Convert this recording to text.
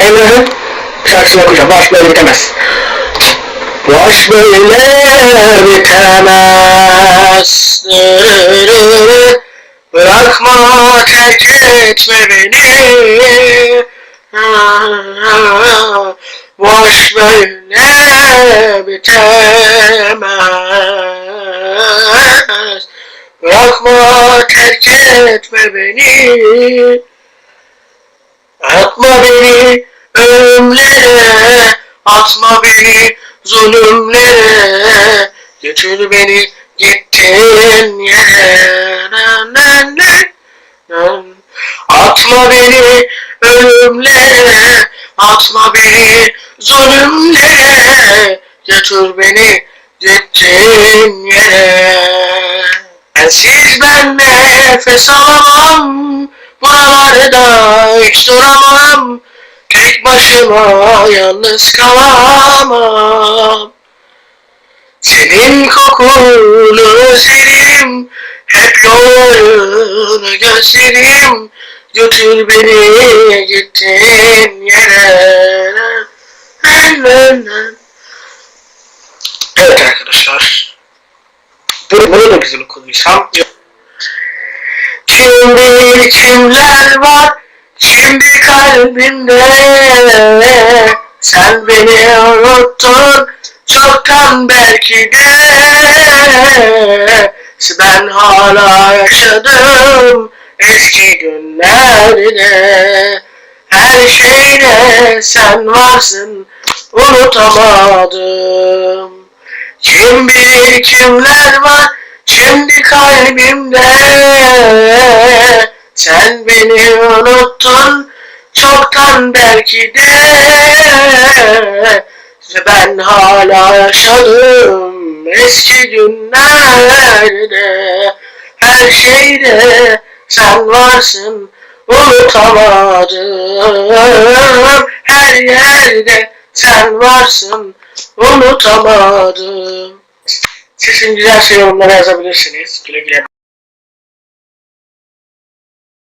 Emre'nin şarkısını okuyacağım. Bu aşk böyle bitemez. Bu aşk böyle bitemez. Bırakma, terk etme beni. Bu aşk böyle bitemez. Bırakma, terk etme beni. Atma beni ölümlere, atma beni zulümlere, götür beni gittiğin yere. Atma beni ölümlere, atma beni zulümlere, götür beni gittiğin yere. Sensiz ben nefes alamam, buralarda hiç duramam, tek başıma yalnız kalamam. Senin kokunu özlerim, hep yollarını gözlerim, götür beni gittiğin yere. Evet arkadaşlar, bunu da güzel okuduysam. Kim bilir kimler var şimdi kalbimde, sen beni unuttun çoktan belki de. Ben hala yaşadım eski günlerde, her şeyde sen varsın unutamadım. Kim bilir kimler var şimdi kalbimde, sen beni unuttun çoktan belki de. Ben hala yaşadım eski günlerde, her şeyde sen varsın unutamadım. Her yerde sen varsın unutamadım. Sesin güzelse yorumlara yazabilirsiniz. Güle güle.